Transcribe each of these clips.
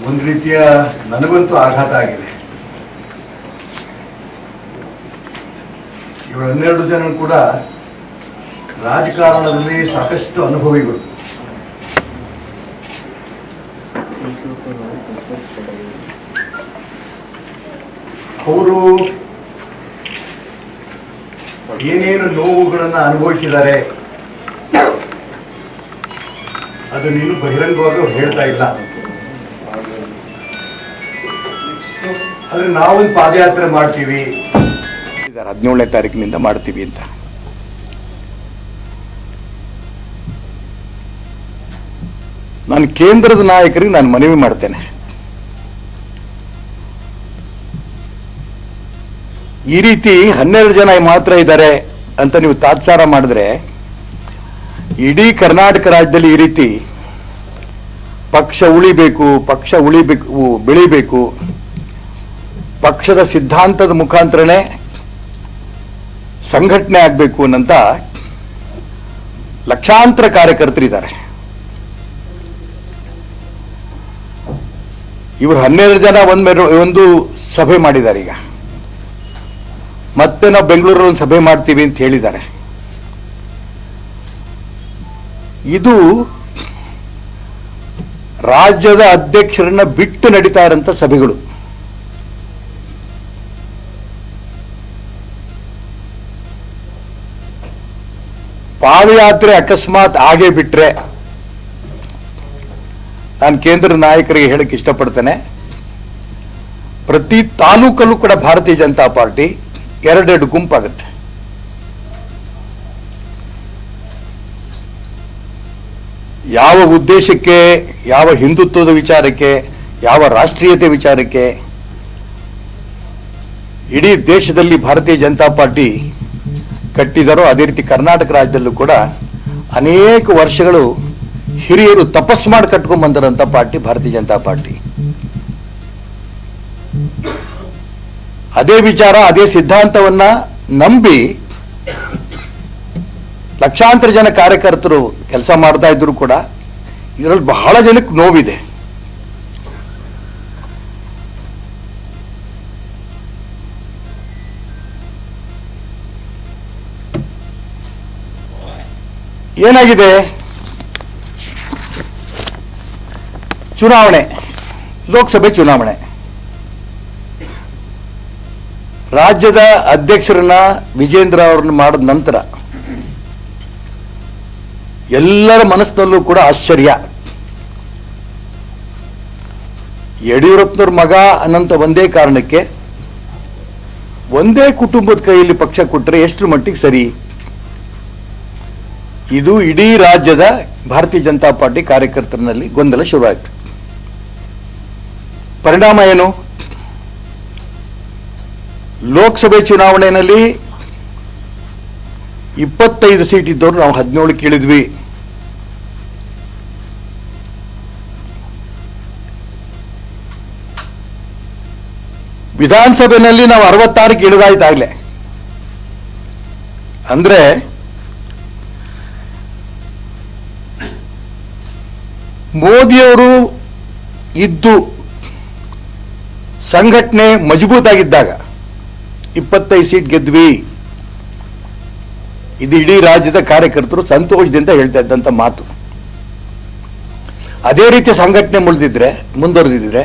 ಒಂದು ರೀತಿಯ ನನಗಂತೂ ಆಘಾತ ಆಗಿದೆ. ಇವರು 12 ಜನ ಕೂಡ ರಾಜಕಾರಣದಲ್ಲಿ ಸಾಕಷ್ಟು ಅನುಭವಿಗಳು. ಅವರು ಏನೇನು ನೋವುಗಳನ್ನು ಅನುಭವಿಸಿದ್ದಾರೆ ಅದನ್ನು ಇನ್ನೂ ಬಹಿರಂಗವಾಗಿ ಅವ್ರು ಹೇಳ್ತಾ ಇಲ್ಲ. ಆದ್ರೆ ನಾವೊಂದು ಪಾದಯಾತ್ರೆ ಮಾಡ್ತೀವಿ, 17ನೇ ತಾರೀಕಿನಿಂದ ಮಾಡ್ತೀವಿ ಅಂತ. ನಾನು ಕೇಂದ್ರದ ನಾಯಕರಿಗೆ ನಾನು ಮನವಿ ಮಾಡ್ತೇನೆ, ಈ ರೀತಿ 12 ಜನ ಮಾತ್ರ ಇದ್ದಾರೆ ಅಂತ ನೀವು ತಾತ್ಸಾರ ಮಾಡಿದ್ರೆ ಇಡೀ ಕರ್ನಾಟಕ ರಾಜ್ಯದಲ್ಲಿ ಈ ರೀತಿ ಪಕ್ಷ ಉಳಿಬೇಕು, ಬೆಳಿಬೇಕು, ಪಕ್ಷದ ಸಿದ್ಧಾಂತದ ಮುಖಾಂತರನೇ ಸಂಘಟನೆ ಆಗಬೇಕು ಅನ್ನಂತ ಲಕ್ಷಾಂತರ ಕಾರ್ಯಕರ್ತರಿದ್ದಾರೆ. ಇವರು 12 ಜನ ಒಂದು ಸಭೆ ಮಾಡಿದ್ದಾರೆ. ಈಗ ಮತ್ತೆ ನಾವು ಬೆಂಗಳೂರಲ್ಲಿ ಒಂದು ಸಭೆ ಮಾಡ್ತೀವಿ ಅಂತ ಹೇಳಿದ್ದಾರೆ. ಇದು ರಾಜ್ಯದ ಅಧ್ಯಕ್ಷರನ್ನ ಬಿಟ್ಟು ನಡೀತಾ ಇರೋಂಥ ಸಭೆಗಳು. ಪಾದಯಾತ್ರೆ ಅಕಸ್ಮಾತ್ ಆಗೇ ಬಿಟ್ರೆ ನಾನು ಕೇಂದ್ರ ನಾಯಕರಿಗೆ ಹೇಳಕ್ಕೆ ಇಷ್ಟಪಡ್ತೇನೆ, ಪ್ರತಿ ತಾಲೂಕಲ್ಲೂ ಕೂಡ ಭಾರತೀಯ ಜನತಾ ಪಾರ್ಟಿ 2 ಗುಂಪಾಗುತ್ತೆ. ಯಾವ ಉದ್ದೇಶಕ್ಕೆ, ಯಾವ ಹಿಂದುತ್ವದ ವಿಚಾರಕ್ಕೆ, ಯಾವ ರಾಷ್ಟ್ರೀಯತೆ ವಿಚಾರಕ್ಕೆ ಇಡೀ ದೇಶದಲ್ಲಿ ಭಾರತೀಯ ಜನತಾ ಪಾರ್ಟಿ ಕಟ್ಟಿದರೋ ಅದೇ ರೀತಿ ಕರ್ನಾಟಕ ರಾಜ್ಯದಲ್ಲೂ ಕೂಡ ಅನೇಕ ವರ್ಷಗಳು ಹಿರಿಯರು ತಪಸ್ಸು ಮಾಡಿ ಕಟ್ಕೊಂಡ್ ಬಂದಿರೋಂಥ ಪಾರ್ಟಿ ಭಾರತೀಯ ಜನತಾ ಪಾರ್ಟಿ. ಅದೇ ವಿಚಾರ, ಅದೇ ಸಿದ್ಧಾಂತವನ್ನ ನಂಬಿ ಲಕ್ಷಾಂತರ ಜನ ಕಾರ್ಯಕರ್ತರು ಕೆಲಸ ಮಾಡ್ತಾ ಇದ್ರು ಕೂಡ ಇದರಲ್ಲಿ ಬಹಳ ಜನಕ್ಕೆ ನೋವಿದೆ. ಏನಾಗಿದೆ? ಚುನಾವಣೆ, ಲೋಕಸಭೆ ಚುನಾವಣೆ, ರಾಜ್ಯದ ಅಧ್ಯಕ್ಷರನ್ನ ವಿಜೇಂದ್ರ ಅವರನ್ನು ಮಾಡಿದ ನಂತರ ಎಲ್ಲರ ಮನಸ್ಸಿನಲ್ಲೂ ಕೂಡ ಆಶ್ಚರ್ಯ. ಯಡಿಯೂರಪ್ಪನವ್ರ ಮಗ ಅನ್ನಂತ ಒಂದೇ ಕಾರಣಕ್ಕೆ ಒಂದೇ ಕುಟುಂಬದ ಕೈಯಲ್ಲಿ ಪಕ್ಷ ಕೊಟ್ಟರೆ ಎಷ್ಟು ಮಟ್ಟಿಗೆ ಸರಿ? ಇದು ಇಡೀ ರಾಜ್ಯದ ಭಾರತೀಯ ಜನತಾ ಪಾರ್ಟಿ ಕಾರ್ಯಕರ್ತರಲ್ಲಿ ಗೊಂದಲ ಶುರುವಾಯಿತು. ಪರಿಣಾಮ ಏನು? ಲೋಕಸಭೆ ಚುನಾವಣೆಯಲ್ಲಿ 25 ಸೀಟ್ ಇದ್ದವರು ನಾವು 17 ಇಳಿದ್ವಿ. ವಿಧಾನಸಭೆಯಲ್ಲಿ ನಾವು 66ಕ್ಕೆ ಇಳಿದಾಯ್ತಾಗ್ಲೆ. ಅಂದ್ರೆ ಮೋದಿಯವರು ಇದ್ದು ಸಂಘಟನೆ ಮಜಬೂತಾಗಿದ್ದಾಗ 25 ಸೀಟ್ ಗೆದ್ವಿ. ಇದು ಇಡೀ ರಾಜ್ಯದ ಕಾರ್ಯಕರ್ತರು ಸಂತೋಷದಿಂದ ಹೇಳ್ತಾ ಇದ್ದಂತ ಮಾತು. ಅದೇ ರೀತಿ ಸಂಘಟನೆ ಮುಂದುವರೆದಿದ್ರೆ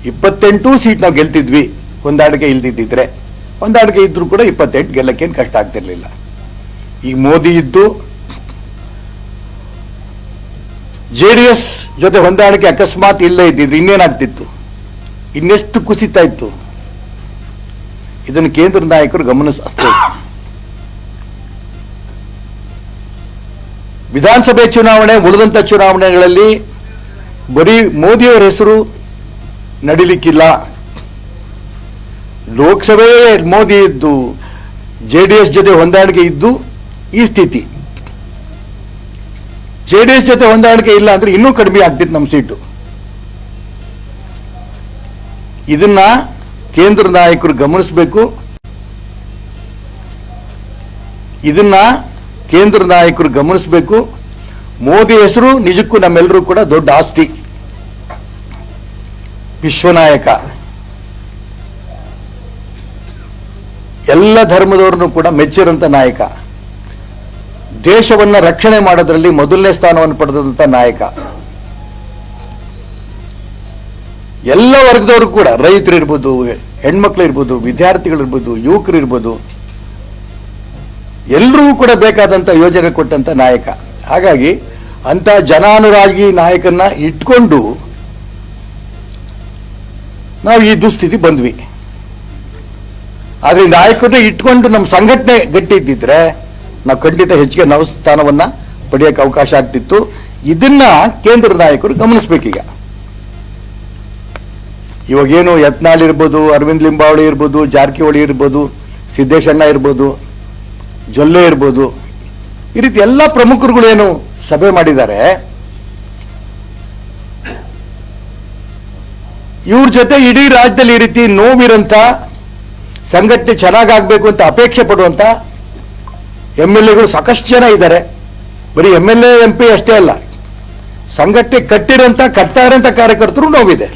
28 ಸೀಟ್ ನಾವು ಗೆಲ್ತಿದ್ವಿ. ಹೊಂದಾಣಿಕೆ ಇಲ್ದಿದ್ದಿದ್ರೆ, ಹೊಂದಾಣಿಕೆ ಇದ್ರೂ ಕೂಡ 28 ಗೆಲ್ಲಕ್ಕೇನು ಕಷ್ಟ ಆಗ್ತಿರ್ಲಿಲ್ಲ. ಈಗ ಮೋದಿ ಇದ್ದು JDS ಜೊತೆ ಹೊಂದಾಣಿಕೆ ಅಕಸ್ಮಾತ್ ಇಲ್ಲೇ ಇದ್ದಿದ್ರು ಇನ್ನೇನಾಗ್ತಿತ್ತು? ಇನ್ನೆಷ್ಟು ಕುಸಿತಾ ಇತ್ತು? ಇದನ್ನು ಕೇಂದ್ರ ನಾಯಕರು ಗಮನಿಸಬೇಕು. ವಿಧಾನಸಭೆ ಚುನಾವಣೆ, ಉಳಿದಂತ ಚುನಾವಣೆಗಳಲ್ಲಿ ಬರೀ ಮೋದಿಯವರ ಹೆಸರು ನಡಿಲಿಕ್ಕಿಲ್ಲ. ಲೋಕಸಭೆ ಮೋದಿ ಇದ್ದು JDS ಜೊತೆ ಹೊಂದಾಣಿಕೆ ಇದ್ದು ಈ ಸ್ಥಿತಿ. JDS ಜೊತೆ ಹೊಂದಾಣಿಕೆ ಇಲ್ಲ ಅಂದ್ರೆ ಇನ್ನೂ ಕಡಿಮೆ ಆಗ್ತಿತ್ತು ನಮ್ಮ ಸೀಟು. ಇದನ್ನ ಕೇಂದ್ರ ನಾಯಕರು ಗಮನಿಸಬೇಕು. ಮೋದಿ ಹೆಸರು ನಿಜಕ್ಕೂ ನಮ್ಮೆಲ್ಲರೂ ಕೂಡ ದೊಡ್ಡ ಆಸ್ತಿ. ವಿಶ್ವನಾಯಕ, ಎಲ್ಲ ಧರ್ಮದವರನ್ನು ಕೂಡ ಮೆಚ್ಚಿರಂತ ನಾಯಕ, ದೇಶವನ್ನು ರಕ್ಷಣೆ ಮಾಡೋದ್ರಲ್ಲಿ ಮೊದಲನೇ ಸ್ಥಾನವನ್ನು ಪಡೆದಂತ ನಾಯಕ, ಎಲ್ಲ ವರ್ಗದವರು ಕೂಡ, ರೈತರು ಇರ್ಬೋದು, ಹೆಣ್ಮಕ್ಳು ಇರ್ಬೋದು, ವಿದ್ಯಾರ್ಥಿಗಳಿರ್ಬೋದು, ಯುವಕರು ಇರ್ಬೋದು, ಎಲ್ಲರಿಗೂ ಕೂಡ ಬೇಕಾದಂಥ ಯೋಜನೆ ಕೊಟ್ಟಂತ ನಾಯಕ. ಹಾಗಾಗಿ ಅಂತ ಜನಾನುರಾಗಿ ನಾಯಕನ್ನ ಇಟ್ಕೊಂಡು ನಾವು ಈ ದುಸ್ಥಿತಿ ಬಂದ್ವಿ. ಆದರೆ ನಾಯಕರನ್ನ ಇಟ್ಕೊಂಡು ನಮ್ಮ ಸಂಘಟನೆ ಗಟ್ಟಿ ಇದ್ದಿದ್ರೆ ನಾವು ಖಂಡಿತ ಹೆಚ್ಚಿಗೆ ನಾವು ಸ್ಥಾನವನ್ನ ಪಡೆಯೋಕೆ ಅವಕಾಶ ಆಗ್ತಿತ್ತು. ಇದನ್ನ ಕೇಂದ್ರ ನಾಯಕರು ಗಮನಿಸ್ಬೇಕೀಗ. ಇವಾಗೇನು ಯತ್ನಾಳ್ ಇರ್ಬೋದು, ಅರವಿಂದ್ ಲಿಂಬಾವಳಿ ಇರ್ಬೋದು, ಜಾರಕಿಹೊಳಿ ಇರ್ಬೋದು, ಸಿದ್ದೇಶಣ್ಣ ಇರ್ಬೋದು, ಜೊಲ್ಲೆ ಇರ್ಬೋದು, ಈ ರೀತಿ ಎಲ್ಲ ಪ್ರಮುಖರುಗಳೇನು ಸಭೆ ಮಾಡಿದ್ದಾರೆ, ಇವ್ರ ಜೊತೆ ಇಡೀ ರಾಜ್ಯದಲ್ಲಿ ಈ ರೀತಿ ನೋವಿರಂತ, ಸಂಘಟನೆ ಚೆನ್ನಾಗಾಗಬೇಕು ಅಂತ ಅಪೇಕ್ಷೆ ಪಡುವಂತ MLAಗಳು ಸಾಕಷ್ಟು ಜನ ಇದ್ದಾರೆ. ಬರೀ MLA MP ಅಷ್ಟೇ ಅಲ್ಲ, ಸಂಘಟನೆ ಕಟ್ತಾ ಇರೋಂಥ ಕಾರ್ಯಕರ್ತರು ನೋವಿದೆ.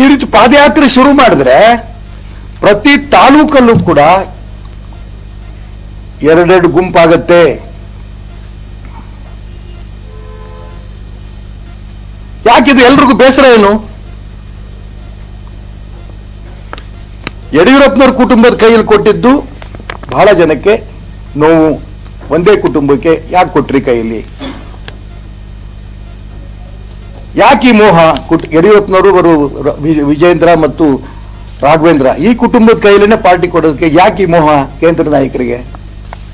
ಈ ರೀತಿ ಪಾದಯಾತ್ರೆ ಶುರು ಮಾಡಿದ್ರೆ ಪ್ರತಿ ತಾಲೂಕಲ್ಲೂ ಕೂಡ 2 ಗುಂಪಾಗತ್ತೆ. ಯಾಕಿದು ಎಲ್ರಿಗೂ ಬೇಸರ ಏನು? ಯಡಿಯೂರಪ್ಪನವ್ರ ಕುಟುಂಬದ ಕೈಯಲ್ಲಿ ಕೊಟ್ಟಿದ್ದು ಬಹಳ ಜನಕ್ಕೆ ನೋವು. ಒಂದೇ ಕುಟುಂಬಕ್ಕೆ ಯಾಕೆ ಕೊಟ್ರಿ ಕೈಯಲ್ಲಿ? ಯಾಕೆ ಈ ಮೋಹ? ಯಡಿಯೂರಪ್ಪನವರು ವಿಜೇಂದ್ರ ಮತ್ತು ರಾಘವೇಂದ್ರ ಈ ಕುಟುಂಬದ ಕೈಯಲ್ಲೇನೆ ಪಾರ್ಟಿ ಕೊಡೋದಕ್ಕೆ ಯಾಕೆ ಈ ಮೋಹ ಕೇಂದ್ರ ನಾಯಕರಿಗೆ?